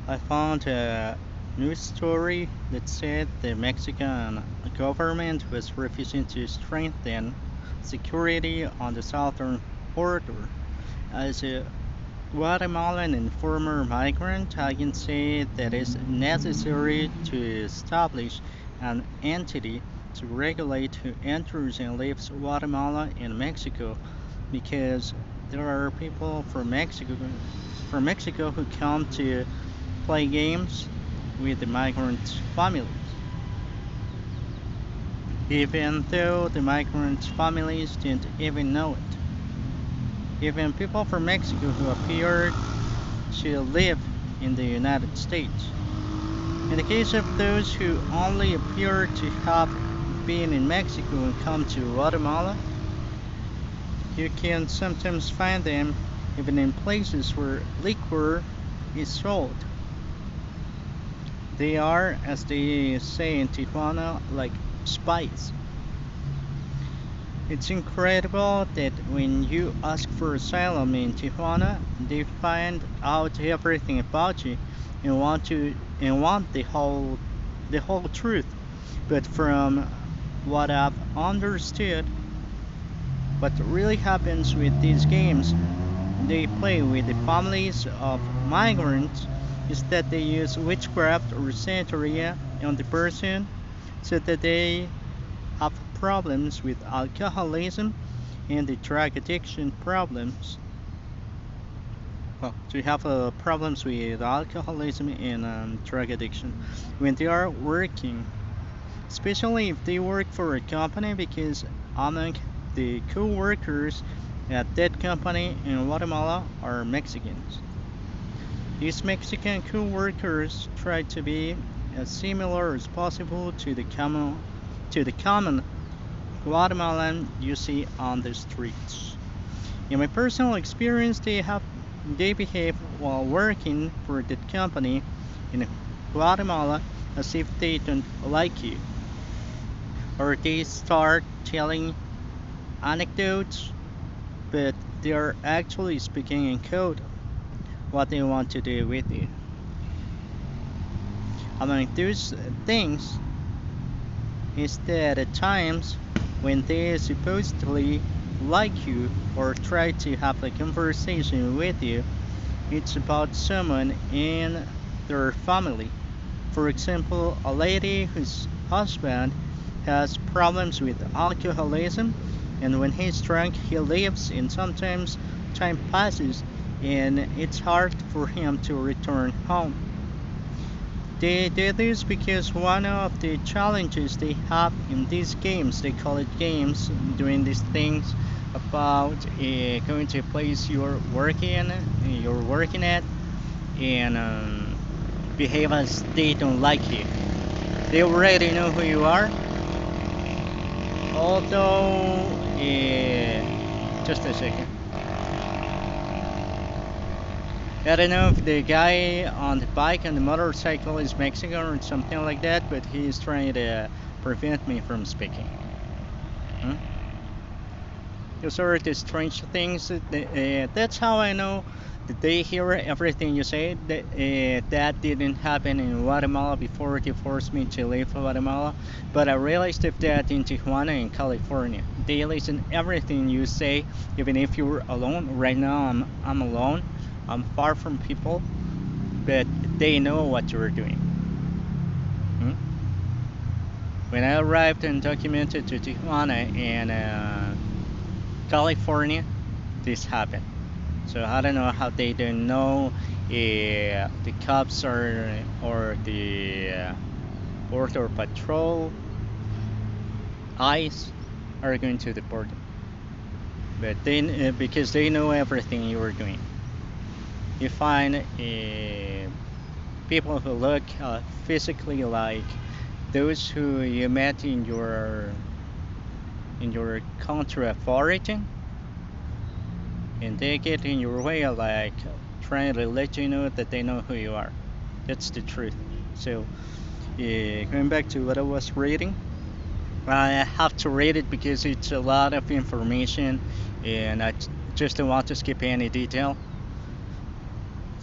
I found a news story that said the Mexican government was refusing to strengthen security on the southern border. As a Guatemalan and former migrant, I can say that it's necessary to establish an entity to regulate who enters and leaves Guatemala and Mexico because there are people from Mexico who come to play games with the migrant families, even though the migrant families didn't even know it. Even people from Mexico who appeared to live in the United States. In the case of those who only appear to have been in Mexico and come to Guatemala, you can sometimes find them even in places where liquor is sold. They are, as they say in Tijuana, like spies. It's incredible that when you ask for asylum in Tijuana, they find out everything about you and want the whole truth. But from what I've understood, what really happens with these games they play with the families of migrants is that they use witchcraft or santeria on the person so that they have problems with alcoholism and the drug addiction problems. Well, to have problems with alcoholism and drug addiction when they are working, especially if they work for a company, because among the co-workers at that company in Guatemala are Mexicans. These Mexican co-workers try to be as similar as possible to the common Guatemalan you see on the streets. In my personal experience, they behave while working for that company in Guatemala as if they don't like you, or they start telling anecdotes, but they are actually speaking in code what they want to do with you. Among those things is that at times when they supposedly like you or try to have a conversation with you, it's about someone in their family. For example, a lady whose husband has problems with alcoholism, and when he's drunk, he leaves, and sometimes time passes, and it's hard for him to return home. They do this because one of the challenges they have in these games, they call it games, doing these things about going to a place you're working at, and behave as they don't like you. They already know who you are, although, just a second. I don't know if the guy on the bike and the motorcycle is Mexican or something like that, but he's trying to prevent me from speaking. Hmm? Those are the strange things. That's how I know that they hear everything you say. That didn't happen in Guatemala before they forced me to leave Guatemala, but I realized of that in Tijuana in California. They listen everything you say, even if you're alone. Right now, I'm alone. I'm far from people, but they know what you're doing. Hmm? When I arrived and documented to Tijuana in California, this happened. So I don't know how they don't know the cops or the border patrol, ICE are going to deport them. But because they know everything you are doing. You find people who look physically like those who you met in your country of origin, and they get in your way like trying to let you know that they know who you are. That's the truth. So, going back to what I was reading, I have to read it because it's a lot of information, and I just don't want to skip any detail.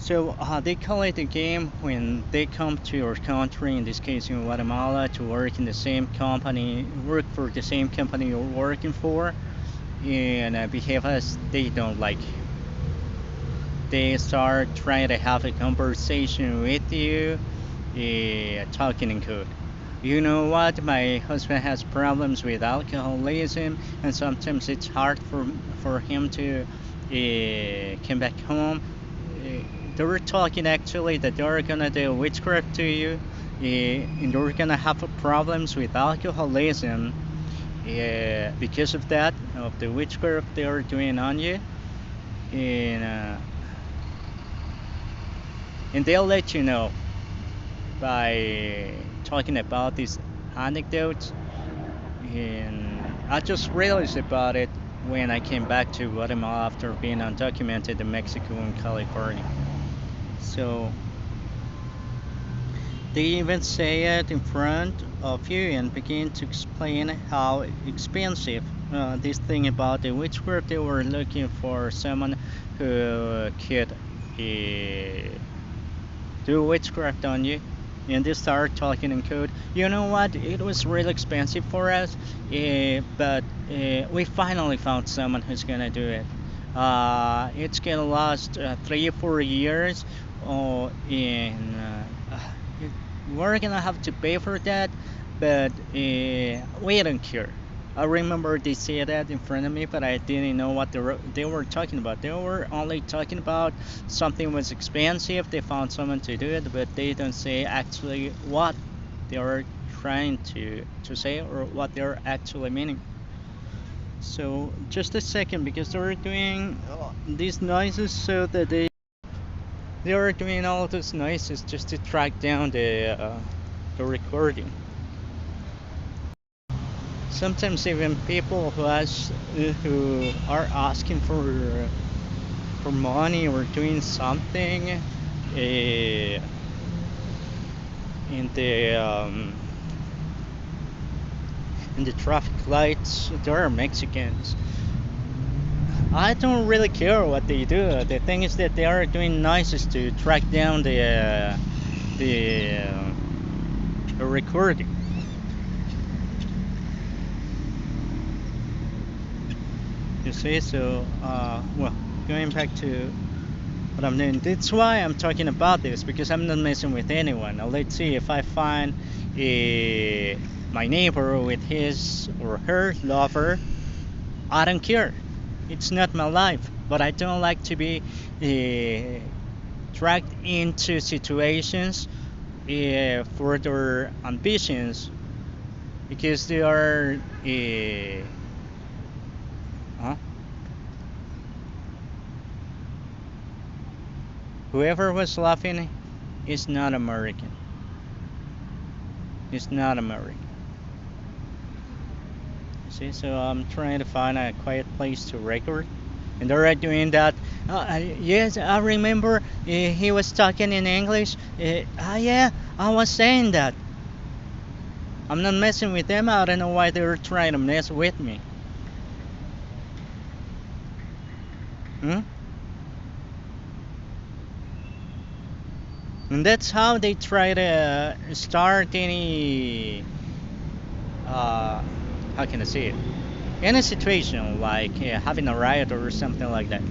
So they call it a game when they come to your country, in this case in Guatemala, to work in the same company, work for the same company you're working for, and behave as they don't like you. They start trying to have a conversation with you, talking in code. You know what? My husband has problems with alcoholism, and sometimes it's hard for him to come back home. They were talking actually that they're gonna do witchcraft to you, and you're gonna have problems with alcoholism because of that, of the witchcraft they are doing on you, and they'll let you know by talking about these anecdotes. And I just realized about it when I came back to Guatemala after being undocumented in Mexico and California. So they even say it in front of you and begin to explain how expensive this thing about the witchcraft. They were looking for someone who could do witchcraft on you, and they start talking in code. You know what? It was really expensive for us, but we finally found someone who's gonna do it. It's gonna last 3 or 4 years, and we're gonna have to pay for that, but we don't care. I remember they said that in front of me, but I didn't know what they were talking about. They were only talking about something was expensive. They found someone to do it, but they don't say actually what they are trying to say or what they're actually meaning. So just a second, because they're doing these noises so that they are doing all those noises just to track down the recording. Sometimes even people who are asking for money or doing something in the in the traffic lights, there are Mexicans. I don't really care what they do. The thing is that they are doing noises to track down the recording. You see, so well, going back to what I'm doing. That's why I'm talking about this, because I'm not messing with anyone. Now let's see if I find my neighbor with his or her lover. I don't care. It's not my life, but I don't like to be dragged into situations for their ambitions, because they are huh? Whoever was laughing is not American. It's not American. See, so I'm trying to find a quiet place to record, and they're doing that. Yes, I remember he was talking in English. Yeah, I was saying that. I'm not messing with them. I don't know why they're trying to mess with me. Hmm? And that's how they try to start any, uh, how can I say it? Any situation like having a riot or something like that.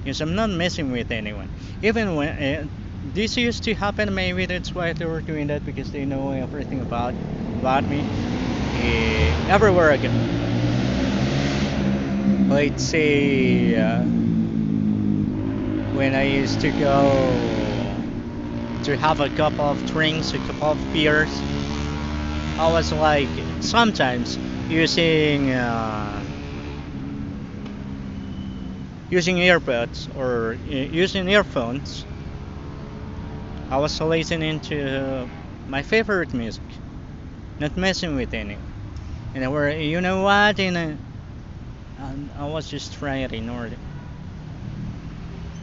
Because I'm not messing with anyone. Even when this used to happen, maybe that's why they were doing that, because they know everything about me. Everywhere I go. Let's say when I used to go to have a couple of drinks, a couple of beers, I was like sometimes using using earbuds or using earphones. I was listening to my favorite music, not messing with anyone. And I were, you know what? And I was just trying to ignore it.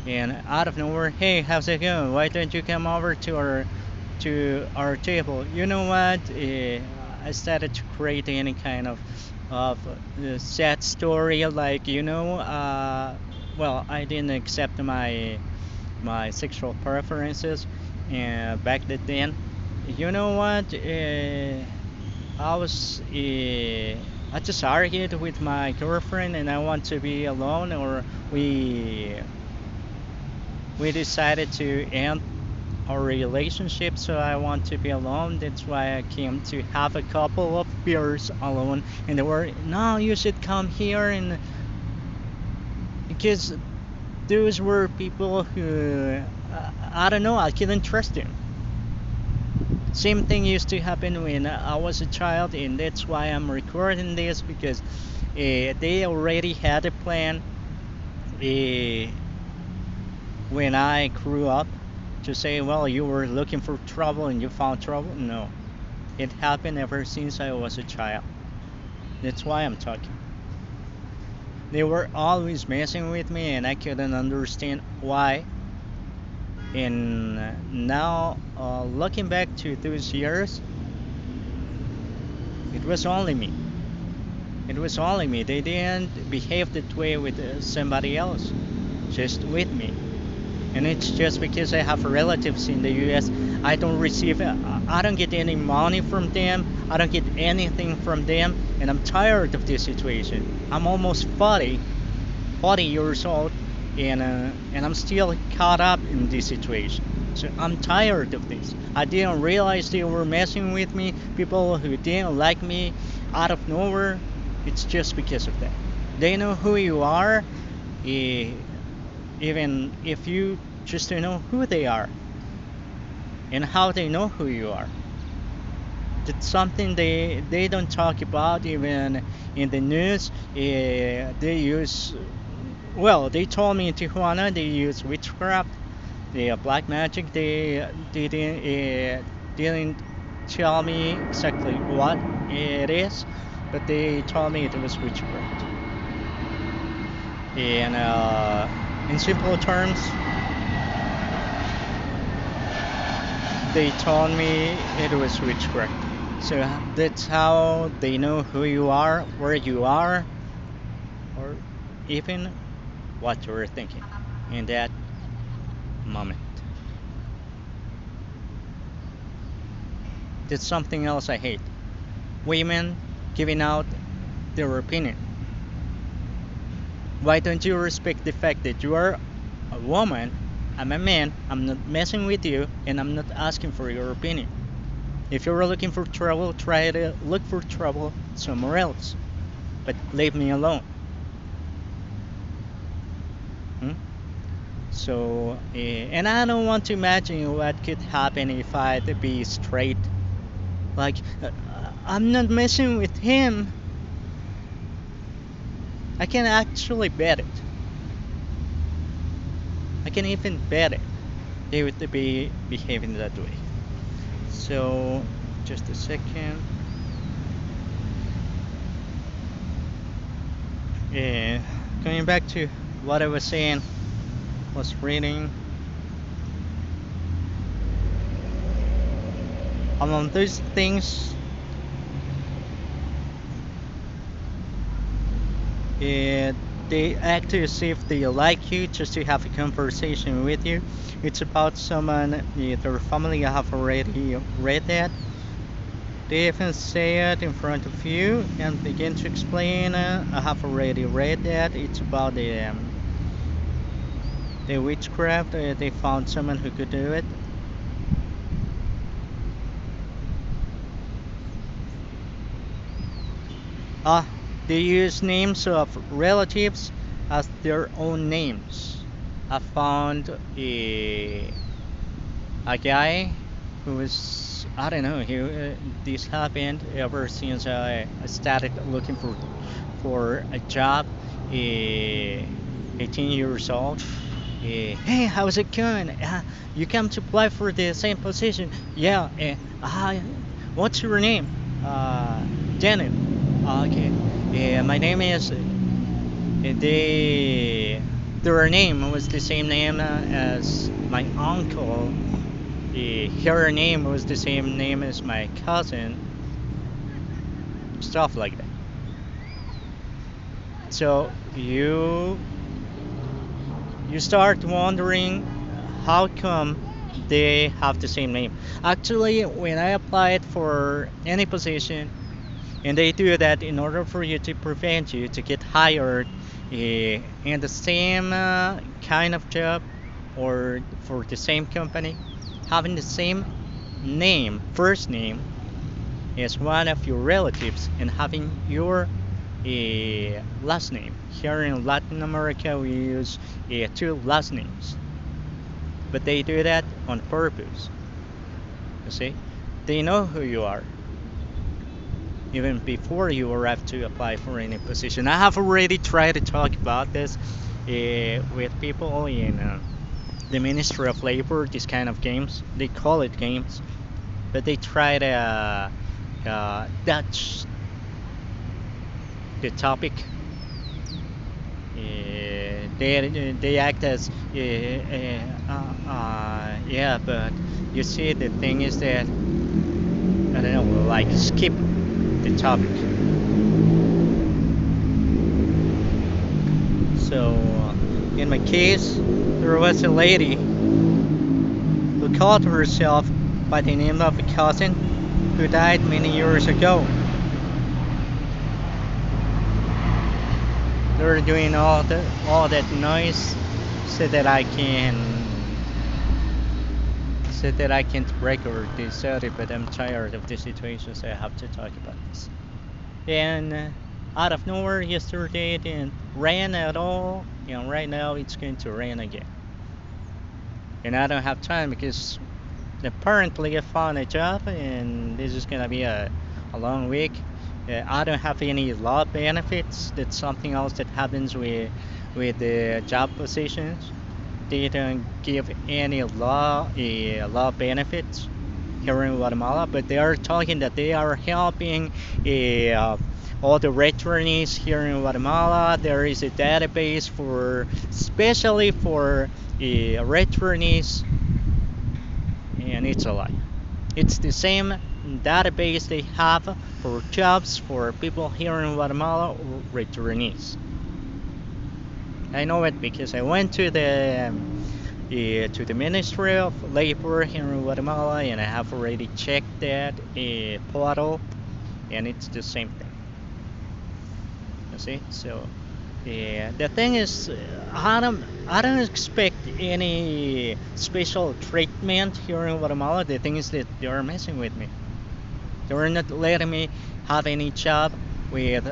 And out of nowhere, hey, how's it going? Why don't you come over to our table? You know what? I started to create any kind of sad story, like well, I didn't accept my sexual preferences back then. You know what? I was I just argued with my girlfriend, and I want to be alone, or we we decided to end our relationship, so I want to be alone. That's why I came to have a couple of beers alone. And they were, no, you should come here, and because those were people who I don't know, I couldn't trust them. Same thing used to happen when I was a child, and that's why I'm recording this, because they already had a plan uh, when I grew up to say, well, you were looking for trouble and you found trouble. No, it happened ever since I was a child. That's why I'm talking. They were always messing with me, and I couldn't understand why. And now, looking back to those years, it was only me. It was only me. They didn't behave that way with somebody else, just with me. And it's just because I have relatives in the US. I don't get any money from them. I don't get anything from them, and I'm tired of this situation. I'm almost 40 years old, and I'm still caught up in this situation. So I'm tired of this. I didn't realize they were messing with me, people who didn't like me out of nowhere. It's just because of that. They know who you are, eh, even if you just don't know who they are and how they know who you are. That's something they don't talk about even in the news. They use, well, they told me in Tijuana they use witchcraft, black magic. They didn't tell me exactly what it is, but they told me it was witchcraft. And in simple terms, they told me it was witchcraft. So that's how they know who you are, where you are, or even what you were thinking in that moment. That's something else I hate. Women giving out their opinion. Why don't you respect the fact that you are a woman? I'm a man, I'm not messing with you, and I'm not asking for your opinion. If you're looking for trouble, try to look for trouble somewhere else. But leave me alone. Hmm? So, and I don't want to imagine what could happen if I'd be straight. Like, I'm not messing with him. I can actually bet it. I can even bet it. They would be behaving that way. So, just a second. Yeah, going back to what I was saying, was reading. Among those things, eh, they act as if they like you just to have a conversation with you. It's about someone their family have already read that. They even say it in front of you and begin to explain. I have already read that. It's about the witchcraft. They found someone who could do it. Ah, they use names of relatives as their own names. I found a guy who was, I don't know, this happened ever since I started looking for a job. 18 years old. Hey, how's it going? You come to apply for the same position? Yeah. What's your name? Daniel. Okay. My name is. Their name was the same name as my uncle. Her name was the same name as my cousin. Stuff like that. So you you start wondering how come they have the same name. Actually, when I applied for any position, and they do that in order for you to prevent you to get hired in the same kind of job or for the same company, having the same name, first name, as one of your relatives, and having your last name. Here in Latin America, we use two last names, but they do that on purpose. You see, they know who you are even before you arrive to apply for any position. I have already tried to talk about this with people in the Ministry of Labor. These kind of games, they call it games, but they try to dodge the topic. They act as yeah, but you see, the thing is that I don't know, like skip the topic. So, in my case, there was a lady who called herself by the name of a cousin who died many years ago. They're doing all that noise so that I can so that I can't record this. Sorry, but I'm tired of the situation, so I have to talk about this. And out of nowhere yesterday it didn't rain at all, and right now it's going to rain again. And I don't have time because apparently I found a job and this is gonna be a long week. I don't have any law benefits. That's something else that happens with the job positions. They don't give any law benefits here in Guatemala, but they are talking that they are helping all the returnees here in Guatemala. There is a database for especially for returnees, and it's a lie. It's the same database they have for jobs for people here in Guatemala or returnees. I know it because I went to the Ministry of Labor here in Guatemala, and I have already checked that portal, and it's the same thing. You see, so the thing is, I don't expect any special treatment here in Guatemala. The thing is that they are messing with me. They are not letting me have any job with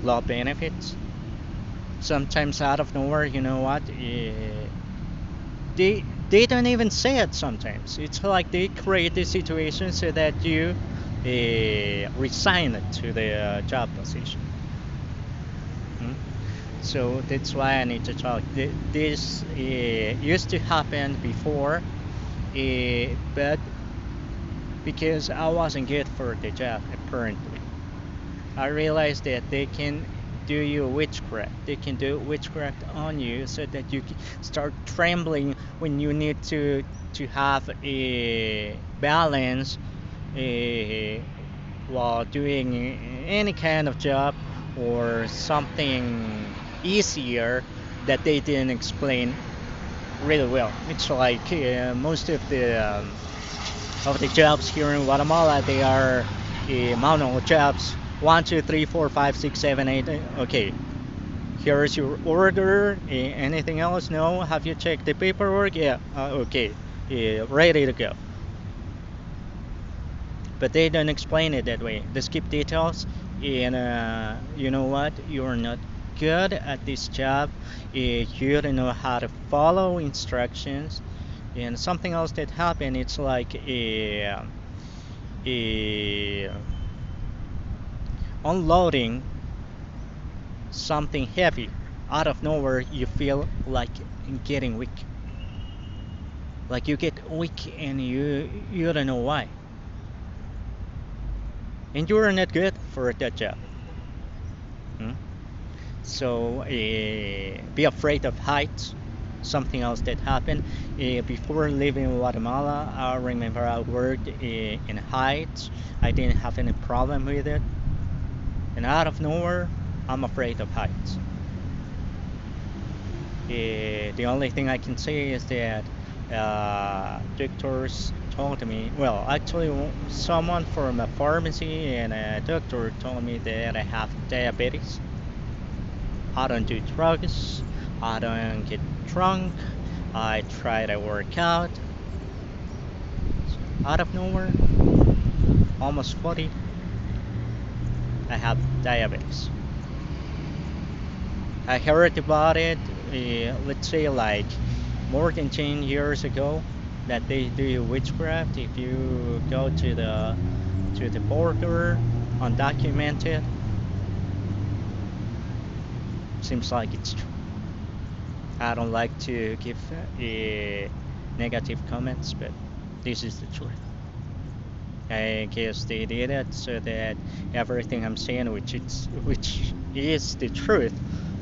law benefits. Sometimes out of nowhere, you know what? They don't even say it sometimes. It's like they create the situation so that you resign it to the job position. Hmm? So that's why I need to talk. This used to happen before, but because I wasn't good for the job, apparently, I realized that they can do you witchcraft. They can do witchcraft on you so that you start trembling when you need to have a balance uh, while doing any kind of job or something easier that they didn't explain really well. It's like most of the jobs here in Guatemala, they are manual jobs. 1, 2, 3, 4, 5, 6, 7, 8. Okay, here is your order. Anything else? No. Have you checked the paperwork? Yeah. Okay. Ready to go. But they don't explain it that way. They skip details, and you know what? You're not good at this job. You don't know how to follow instructions. And something else that happened, it's like a unloading something heavy. Out of nowhere you feel like getting weak, like you get weak and you don't know why, and you're not good for that job. Hmm? So be afraid of heights. Something else that happened before leaving Guatemala, I remember I worked in heights. I didn't have any problem with it, and out of nowhere I'm afraid of heights. The only thing I can say is that doctors told me, well, actually, someone from a pharmacy and a doctor told me that I have diabetes. I don't do drugs, I don't get drunk, I try to work out. Out of nowhere, almost 40, I have diabetes. I heard about it, let's say like more than 10 years ago, that they do witchcraft if you go to the border undocumented. Seems like it's true. I don't like to give negative comments, but this is the truth. I guess they did it so that everything I'm saying, which is the truth,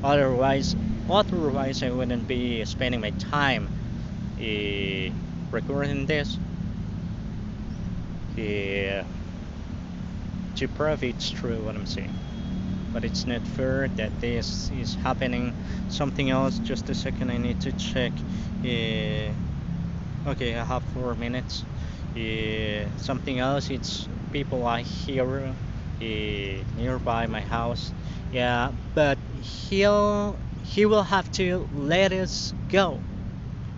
otherwise, otherwise I wouldn't be spending my time uh, recording this uh, to prove it's true what I'm saying. But it's not fair that this is happening. Something else, just a second, I need to check. Okay, I have 4 minutes. Something else, it's people I hear nearby my house. Yeah, but he will have to let us go,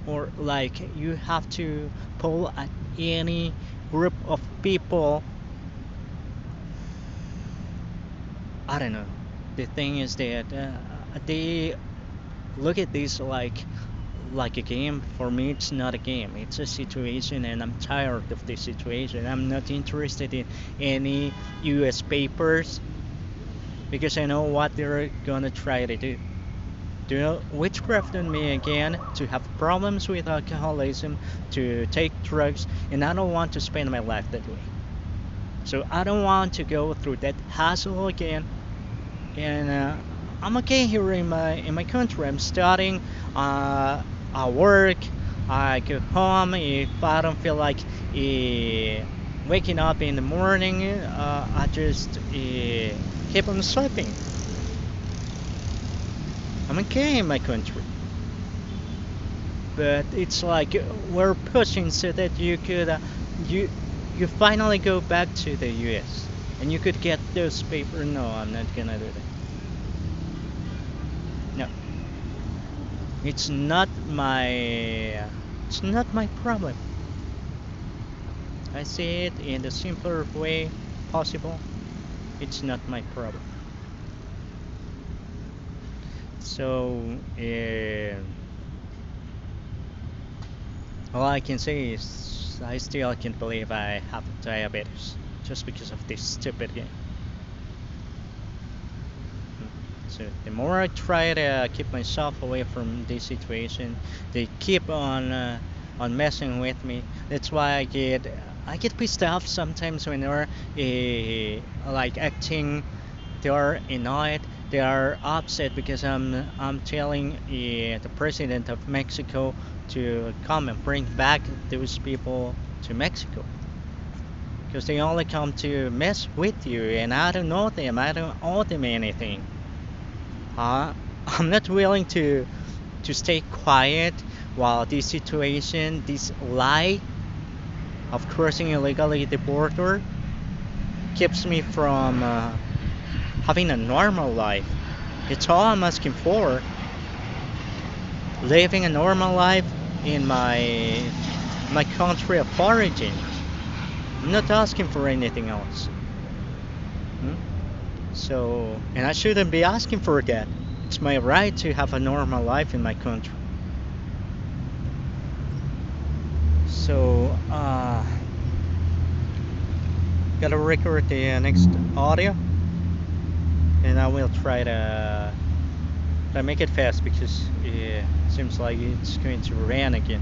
or like you have to pull at any group of people. I don't know. The thing is that they look at this like a game. For me, it's not a game. It's a situation, and I'm tired of this situation. I'm not interested in any U.S. papers because I know what they're gonna try to do. Do witchcraft on me again, to have problems with alcoholism, to take drugs, and I don't want to spend my life that way. So I don't want to go through that hassle again. And I'm okay here in my country. I'm studying. I work. I go home if I don't feel like waking up in the morning. I just keep on sleeping. I'm okay in my country, but it's like we're pushing so that you you finally go back to the U.S. and you could get those papers. No, I'm not gonna do that. No, it's not my it's not my problem. I see it in the simpler way possible. It's not my problem. So all I can say is I still can't believe I have diabetes just because of this stupid game. So the more I try to keep myself away from this situation, they keep on messing with me. That's why I get pissed off sometimes when they're like acting. They are annoyed. They are upset because I'm telling the president of Mexico to come and bring back those people to Mexico because they only come to mess with you, and I don't know them. I don't owe them anything. Uh, I'm not willing to stay quiet while this situation, this lie of crossing illegally the border, keeps me from having a normal life. It's all I'm asking for. Living a normal life in my country of origin. I'm not asking for anything else. Hmm? So, and I shouldn't be asking for that. It's my right to have a normal life in my country. So, gotta record the next audio, and I will try to make it fast because it seems like it's going to rain again.